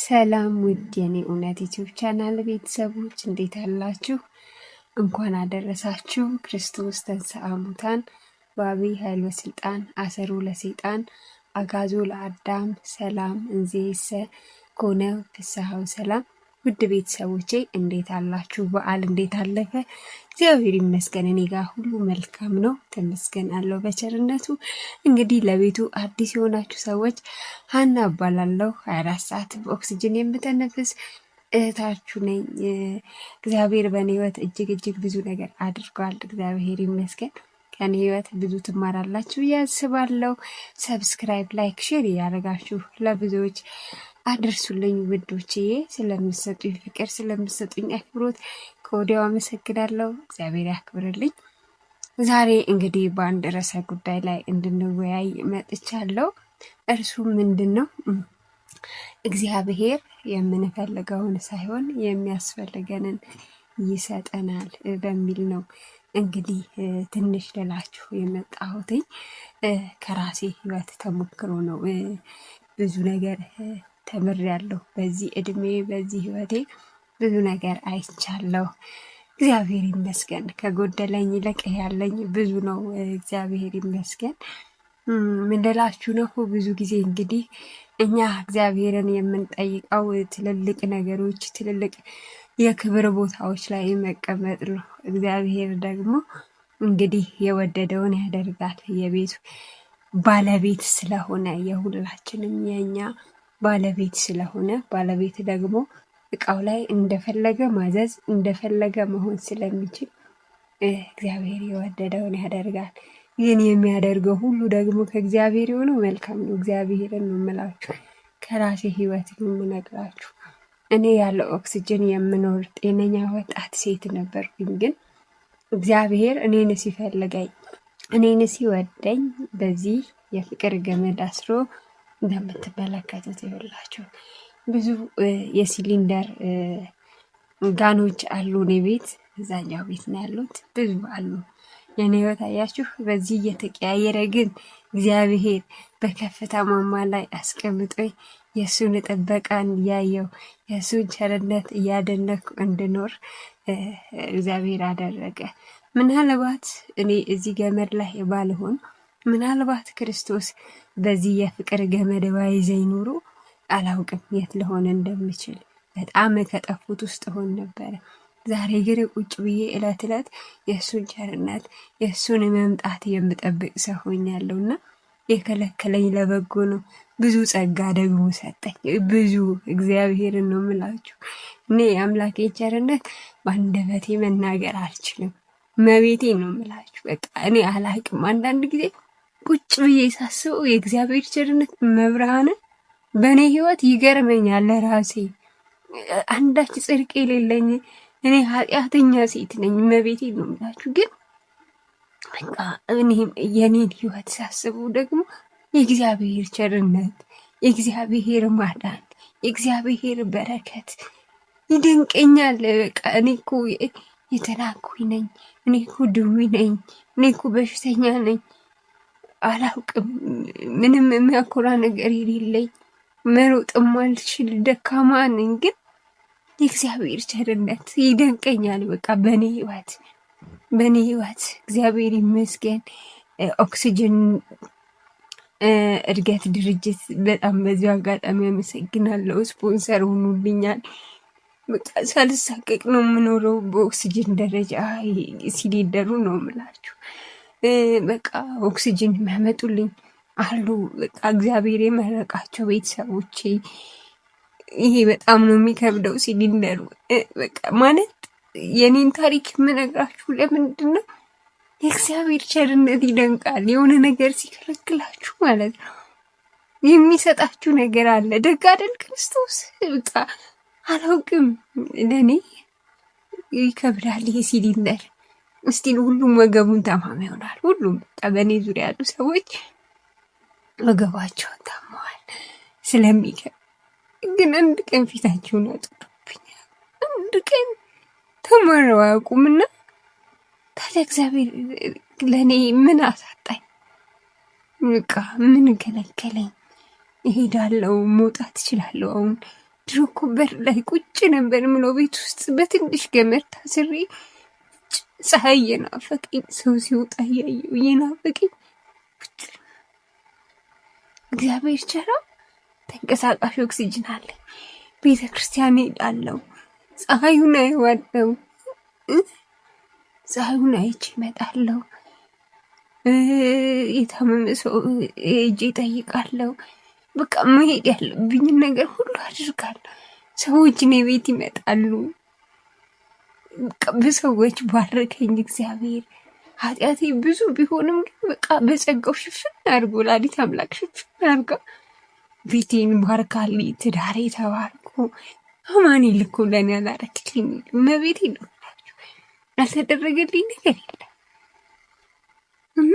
ሰላም ውድ የኔ እውነት ዩቲዩብ ቻናል ቤተሰቦች እንዴት አላችሁ? እንኳን አደረሳችሁ። ክርስቶስ ተንሥአ እሙታን በዐቢይ ኃይል ወሥልጣን አሰሮ ለሰይጣን አግዓዞ ለአዳም ሰላም እንዘይእሰ ኮነ ፍስሐ ወሰላም። ውድ ቤተሰቦቼ እንዴት አላችሁ? በዓል እንዴት አለፈ? እግዚአብሔር ይመስገን እኔ ጋር ሁሉ መልካም ነው። ተመስገን አለው በቸርነቱ። እንግዲህ ለቤቱ አዲስ የሆናችሁ ሰዎች ሀና እባላለሁ። 24 ሰዓት በኦክሲጅን የምተነፍስ እህታችሁ ነኝ። እግዚአብሔር በእኔ ህይወት እጅግ ብዙ ነገር አድርጓል። እግዚአብሔር ይመስገን። ከኔ ህይወት ብዙ ትማራላችሁ ብዬ አስባለሁ። ሰብስክራይብ፣ ላይክ፣ ሼር እያደረጋችሁ ለብዙዎች አድርሱልኝ ውዶችዬ። ስለምሰጡኝ ፍቅር፣ ስለምሰጡኝ አክብሮት ከወዲያው አመሰግናለሁ። እግዚአብሔር ያክብርልኝ። ዛሬ እንግዲህ በአንድ ርዕሰ ጉዳይ ላይ እንድንወያይ መጥቻለሁ። እርሱ ምንድን ነው? እግዚአብሔር የምንፈልገውን ሳይሆን የሚያስፈልገንን ይሰጠናል በሚል ነው። እንግዲህ ትንሽ ልላችሁ የመጣሁትኝ ከራሴ ህይወት ተሞክሮ ነው። ብዙ ነገር ተምሬያለሁ። በዚህ እድሜ በዚህ ህይወቴ ብዙ ነገር አይቻለሁ። እግዚአብሔር ይመስገን። ከጎደለኝ ይልቅ ያለኝ ብዙ ነው። እግዚአብሔር ይመስገን። ምን ልላችሁ ነው? ብዙ ጊዜ እንግዲህ እኛ እግዚአብሔርን የምንጠይቀው ትልልቅ ነገሮች፣ ትልልቅ የክብር ቦታዎች ላይ መቀመጥ ነው። እግዚአብሔር ደግሞ እንግዲህ የወደደውን ያደርጋል። የቤቱ ባለቤት ስለሆነ የሁላችንም የኛ ባለቤት ስለሆነ ባለቤት ደግሞ እቃው ላይ እንደፈለገ ማዘዝ እንደፈለገ መሆን ስለሚችል እግዚአብሔር የወደደውን ያደርጋል። ይህን የሚያደርገው ሁሉ ደግሞ ከእግዚአብሔር የሆነው መልካም ነው። እግዚአብሔርን ነው የምላችሁ፣ ከራሴ ህይወት ነው የምነግራችሁ። እኔ ያለ ኦክሲጅን የምኖር ጤነኛ ወጣት ሴት ነበርኩኝ። ግን እግዚአብሔር እኔን ሲፈልገኝ እኔን ሲወደኝ በዚህ የፍቅር ገመድ አስሮ እንደምትመለከቱት ይኸውላችሁ ብዙ የሲሊንደር ጋኖች አሉ። እኔ ቤት እዛኛው ቤት ነው ያሉት፣ ብዙ አሉ። የኔ ህይወት አያችሁ በዚህ እየተቀያየረ ግን እግዚአብሔር በከፍታ ማማ ላይ አስቀምጦኝ የእሱን ጥበቃን እያየው የእሱን ቸርነት እያደነኩ እንድኖር እግዚአብሔር አደረገ። ምናልባት እኔ እዚህ ገመድ ላይ ባልሆን፣ ምናልባት ክርስቶስ በዚህ የፍቅር ገመድ ባይዘኝ ኑሮ አላውቅም የት ልሆን እንደምችል። በጣም ከጠፉት ውስጥ ሆን ነበረ። ዛሬ ግን ቁጭ ብዬ እለት እለት የእሱን ቸርነት የእሱን መምጣት የምጠብቅ ሰው ሆኛለሁና የከለከለኝ ለበጎ ነው። ብዙ ጸጋ ደግሞ ሰጠኝ። ብዙ እግዚአብሔርን ነው የምላችሁ። እኔ የአምላኬ ቸርነት በአንደበቴ መናገር አልችልም። መቤቴ ነው የምላችሁ። በቃ እኔ አላቅም። አንዳንድ ጊዜ ቁጭ ብዬ ሳስበው የእግዚአብሔር ቸርነት መብርሃንን በእኔ ህይወት ይገርመኛል። ለራሴ አንዳች ጽድቅ የሌለኝ እኔ ኃጢአተኛ ሴት ነኝ። መቤቴ ነው የምላችሁ። ግን በቃ እኔም የኔን ህይወት ሳስበው ደግሞ የእግዚአብሔር ቸርነት፣ የእግዚአብሔር ማዳን፣ የእግዚአብሔር በረከት ይደንቀኛል። በቃ እኔ እኮ የተናኩኝ ነኝ። እኔ እኮ ድዊ ነኝ። እኔ እኮ በሽተኛ ነኝ። አላውቅም። ምንም የሚያኮራ ነገር የሌለኝ፣ መሮጥም አልችል ደካማ ነኝ። ግን የእግዚአብሔር ቸርነት ይደንቀኛል። በቃ በእኔ ህይወት እግዚአብሔር ይመስገን። ኦክሲጅን እድገት ድርጅት በጣም በዚሁ አጋጣሚ አመሰግናለሁ። ስፖንሰር ሆኑልኛል። በቃ ሳልሳቀቅ ነው የምኖረው። በኦክሲጅን ደረጃ ሲሊንደሩ ነው የምላችሁ። በቃ ኦክሲጅን የሚያመጡልኝ አሉ። በቃ እግዚአብሔር የመረቃቸው ቤተሰቦቼ። ይሄ በጣም ነው የሚከብደው ሲሊንደሩ። በቃ ማለት የኔን ታሪክ የምነግራችሁ ለምንድን ነው? የእግዚአብሔር ቸርነት ይደንቃል። የሆነ ነገር ሲከለክላችሁ ማለት ነው የሚሰጣችሁ ነገር አለ። ደግ አይደል ክርስቶስ? በቃ አላውቅም፣ ለእኔ ይከብዳል ይሄ ሲሊንደር። እስቲ ሁሉም ወገቡን ታማሚ ይሆናል። ሁሉም በቃ በእኔ ዙሪያ ያሉ ሰዎች ወገባቸውን ታመዋል ስለሚከብድ። ግን አንድ ቀን ፊታቸውን አጥቁብኛል። አንድ ቀን ተመረው አያውቁምና ታዲያ እግዚአብሔር ለእኔ ምን አሳጣኝ? በቃ ምን ከለከለኝ? እሄዳለሁ፣ መውጣት እችላለሁ። አሁን ድሮ እኮ በር ላይ ቁጭ ነበር ምለው ቤት ውስጥ በትንሽ ገመድ ታስሬ ፀሐይ እየናፈቀኝ ሰው ሲወጣ እያየሁ እየናፈቀኝ እግዚአብሔር ቸራ ተንቀሳቃሽ ኦክሲጅን አለኝ። ቤተ ክርስቲያን ሄዳለሁ፣ ፀሐዩን አየዋለሁ፣ ፀሐዩን አይቼ እመጣለሁ። የታመመ ሰው ሄጄ እጠይቃለሁ። በቃ መሄድ ያለብኝን ነገር ሁሉ አድርጋለሁ። ሰዎች እኔ ቤት ይመጣሉ። በቃ በሰዎች ባረከኝ እግዚአብሔር። ኃጢአቴ ብዙ ቢሆንም ግን በቃ በጸጋው ሽፍን አድርጎ ወላዲተ አምላክ ሽፍን አድርጋ ቤቴን ባርካልኝ። ትዳሬ ተባርኮ አማኑኤል እኮ ለእኔ ያላረክልኝ እመቤቴ ነው ያልተደረገልኝ ነገር የለም። እና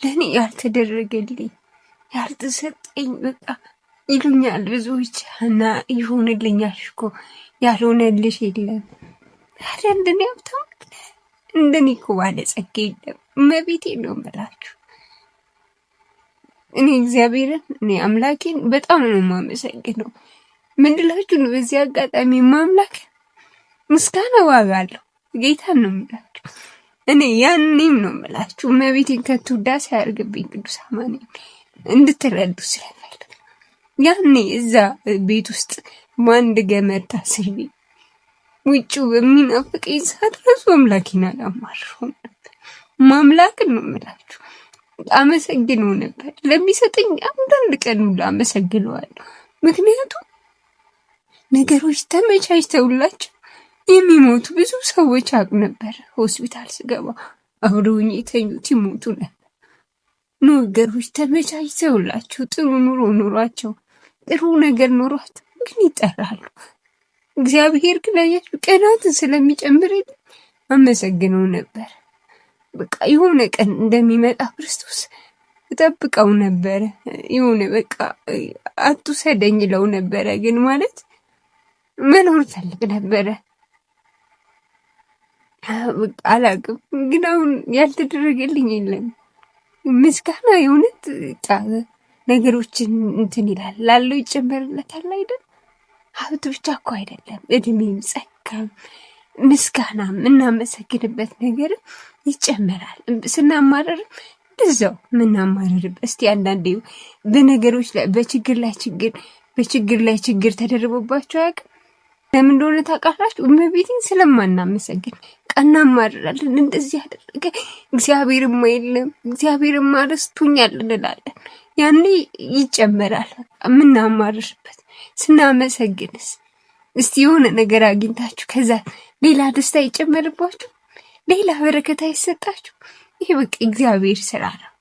ለእኔ ያልተደረገልኝ ያልተሰጠኝ በቃ ይሉኛል ብዙዎች እና ይሆንልኛል እኮ ያልሆነልሽ የለም። ታዲያ እንደኔ ሀብታም እንደኔ እኮ ባለጸጋ የለም። እመቤቴ ነው የምላችሁ። እኔ እግዚአብሔርን እኔ አምላኬን በጣም ነው የማመሰግነው። ምንድላችሁ ነው በዚህ አጋጣሚ ማምላክ ምስጋና ዋጋ አለው። ጌታን ነው የምላችሁ። እኔ ያኔም ነው የምላችሁ እመቤቴን ከቶ ውዳሴ ያርግብኝ ቅዱስ አማኑኤል እንድትረዱ ስለፈልግ ያኔ እዛ ቤት ውስጥ በአንድ ገመድ ታስሬ ውጭው በሚናፍቀኝ ሰዓት ራሱ አምላኬን አላማርረውም ነበር። ማምላክን ነው የምላችሁ። አመሰግነው ነበር። ለሚሰጠኝ አንዳንድ ቀን ሁሉ አመሰግነዋለሁ። ምክንያቱም ነገሮች ተመቻችተውላቸው የሚሞቱ ብዙ ሰዎች አውቅ ነበር። ሆስፒታል ስገባ አብረውኝ የተኙት ይሞቱ ነበር። ነገሮች ተመቻችተውላቸው ጥሩ ኑሮ ኑሯቸው ጥሩ ነገር ኑሯቸው ግን ይጠራሉ። እግዚአብሔር ግን አያችሁ ቀናትን ስለሚጨምርልኝ አመሰግነው ነበር። በቃ የሆነ ቀን እንደሚመጣ ክርስቶስ እጠብቀው ነበረ። የሆነ በቃ አትውሰደኝ ይለው ነበረ። ግን ማለት መኖር ፈልግ ነበረ። አላቅም ግን አሁን ያልተደረገልኝ የለም። ምስጋና የእውነት ነገሮችን እንትን ይላል ላለው ይጨመርለታል አይደል? ሀብት ብቻ እኮ አይደለም፣ እድሜም ጸጋም ምስጋናም እናመሰግንበት ነገር ይጨመራል። ስናማረር እንደዛው ምናማረርበት። እስቲ አንዳንዴ በነገሮች ላይ በችግር ላይ ችግር ተደርቦባቸው አያውቅም? ለምን እንደሆነ ታውቃላችሁ? እመቤቴን ስለማናመሰግን እናማርራለን። እንደዚህ ያደረገ እግዚአብሔርማ የለም እግዚአብሔርማ ረስቶኛል እንላለን። ያኔ ይጨመራል የምናማርርበት። ስናመሰግንስ እስቲ የሆነ ነገር አግኝታችሁ ከዛ ሌላ ደስታ ይጨመርባችሁ፣ ሌላ በረከታ ይሰጣችሁ። ይሄ በቃ እግዚአብሔር ስራ ነው።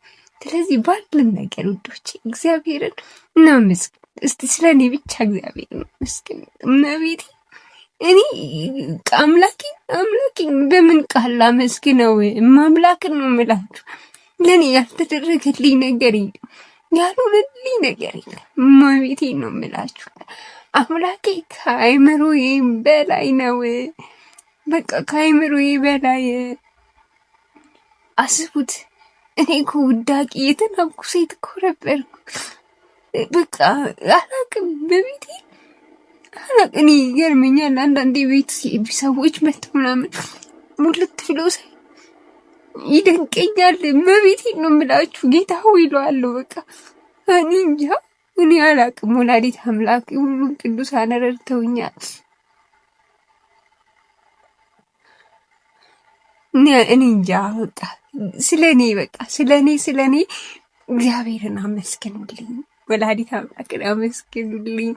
ስለዚህ ባለን ነገር ውዶቼ እግዚአብሔርን እናመስግን። እስቲ ስለኔ ብቻ እግዚአብሔር እናመስግን። እመቤቴ እኔ አምላኬን በምን ቃል ላመስግነው? ማምላክን ነው የምላችሁ። ለእኔ ያልተደረገልኝ ነገር የለም፣ ያልሆነልኝ ነገር የለም። እመቤቴን ነው የምላችሁ። አምላኬ ከአእምሮዬ በላይ ነው። በቃ ከአእምሮዬ በላይ አስቡት። እኔ እኮ ውዳቂ የተናኩ ሴት እኮ ነበርኩ። በቃ አላቅም በቤቴ አላቅም። እኔ ይገርመኛል አንዳንዴ ቤት ሰዎች መጥተው ምናምን ሙልት ብለው ሳይ ይደንቀኛል። በቤቴን ነው የምላችሁ። ጌታ ሆይ ይለዋለሁ። በቃ እኔ እንጃ እኔ አላቅም። ወላዲተ አምላክ ሁሉን ቅዱሳን ረድተውኛል። እኔ እንጃ በቃ ስለኔ እግዚአብሔርን አመስግኑልኝ፣ ወላዲተ አምላክን አመስግኑልኝ።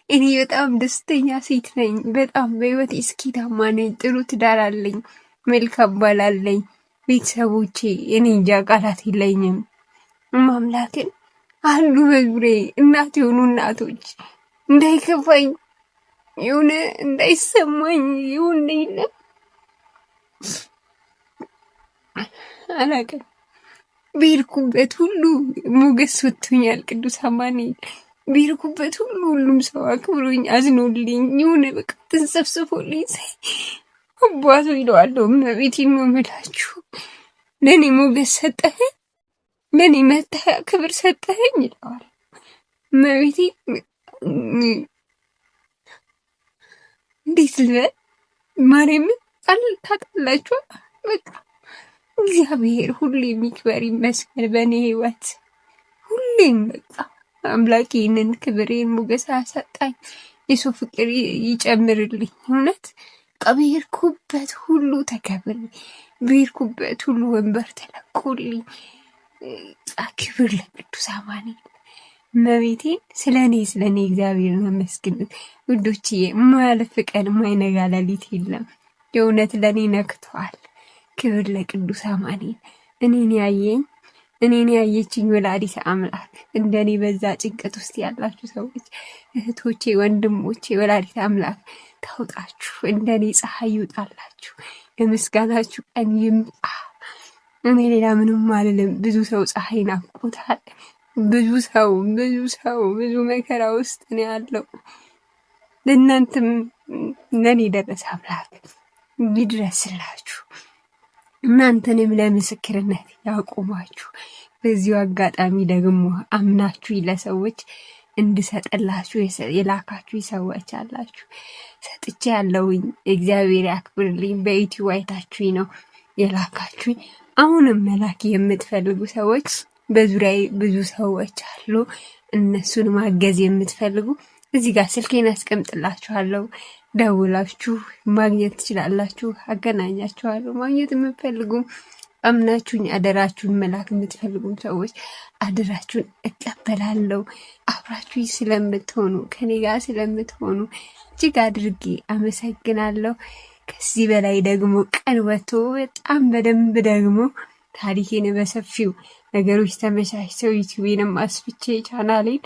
እኔ በጣም ደስተኛ ሴት ነኝ። በጣም በህይወቴ ስኬታማ ነኝ። ጥሩ ትዳር አለኝ። መልካም ባል አለኝ። ቤተሰቦቼ እኔ እንጃ ቃላት የለኝም። አምላክን አሉ በዙሪያዬ እናት የሆኑ እናቶች እንዳይከፋኝ የሆነ እንዳይሰማኝ የሆነ የለም አላውቅም። በሄድኩበት ሁሉ ሞገስ ሰጥቶኛል ቅዱስ አማኑኤል። በሄድኩበት ሁሉ ሁሉም ሰው አክብሮኝ አዝኖልኝ የሆነ በቃ ተንሰፍስፎልኝ ሳይ አባቱ ይለዋለሁ። እመቤቴን ነው የምላችሁ። ለእኔ ሞገስ ሰጠኸኝ፣ ለእኔ መታያ ክብር ሰጠኸኝ ይለዋል። እመቤቴን እንዴት ልበል ማርያምን ታውቃላችሁ። በቃ እግዚአብሔር ሁሌ የሚክበር ይመስገን በእኔ ህይወት ሁሌም በቃ አምላክ ይህንን ክብሬን ሞገስ አያሳጣኝ፣ የሰው ፍቅር ይጨምርልኝ። እውነት በሄድኩበት ሁሉ ተከብሬ በሄድኩበት ሁሉ ወንበር ተለቆልኝ። ክብር ለቅዱስ አማኑኤል እመቤቴን። ስለ እኔ እግዚአብሔርን አመስግኑት ውዶችዬ። የማያልፍ ቀን የማይነጋ ሌሊት የለም። የእውነት ለእኔ ነክቷል። ክብር ለቅዱስ አማኑኤል። እኔን ያየችኝ ወላዲተ አምላክ። እንደኔ በዛ ጭንቀት ውስጥ ያላችሁ ሰዎች እህቶቼ፣ ወንድሞቼ ወላዲተ አምላክ ታውጣችሁ፣ እንደኔ ፀሐይ ይውጣላችሁ፣ የምስጋናችሁ ቀን ይምጣ። እኔ ሌላ ምንም አልልም። ብዙ ሰው ፀሐይ ናፍቆታል። ብዙ መከራ ውስጥ ነው ያለው። ለእናንተም ለእኔ ደረሰ አምላክ ይድረስላችሁ፣ እናንተንም ለምስክርነት ያቆማችሁ። በዚሁ አጋጣሚ ደግሞ አምናችሁ ለሰዎች እንድሰጥላችሁ የላካችሁ ሰዎች አላችሁ። ሰጥቼ ያለውኝ እግዚአብሔር ያክብርልኝ። በዩቲዩብ አይታችሁኝ ነው የላካችሁኝ። አሁንም መላክ የምትፈልጉ ሰዎች በዙሪያዬ ብዙ ሰዎች አሉ። እነሱን ማገዝ የምትፈልጉ እዚህ ጋር ስልኬን አስቀምጥላችኋለሁ። ደውላችሁ ማግኘት ትችላላችሁ። አገናኛችኋለሁ። ማግኘት የምትፈልጉ አምናችሁኝ አደራችሁን መላክ የምትፈልጉም ሰዎች አደራችሁን እቀበላለሁ። አብራችሁ ስለምትሆኑ ከኔ ጋር ስለምትሆኑ እጅግ አድርጌ አመሰግናለሁ። ከዚህ በላይ ደግሞ ቀን ወጥቶ በጣም በደንብ ደግሞ ታሪኬን በሰፊው ነገሮች ተመቻችተው ዩቲዩቤንም አስፍቼ ቻናሌን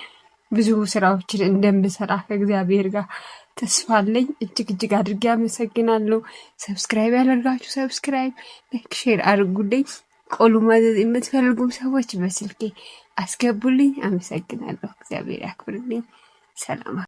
ብዙ ስራዎችን እንደምሰራ ከእግዚአብሔር ጋር ተስፋ አለኝ። እጅግ አድርጌ አመሰግናለሁ። ሰብስክራይብ ያደርጋችሁ ሰብስክራይብ፣ ላይክ፣ ሼር አድርጉልኝ። ቆሎ ማዘዝ የምትፈልጉ ሰዎች በስልኬ አስገቡልኝ። አመሰግናለሁ። እግዚአብሔር ያክብርልኝ። ሰላም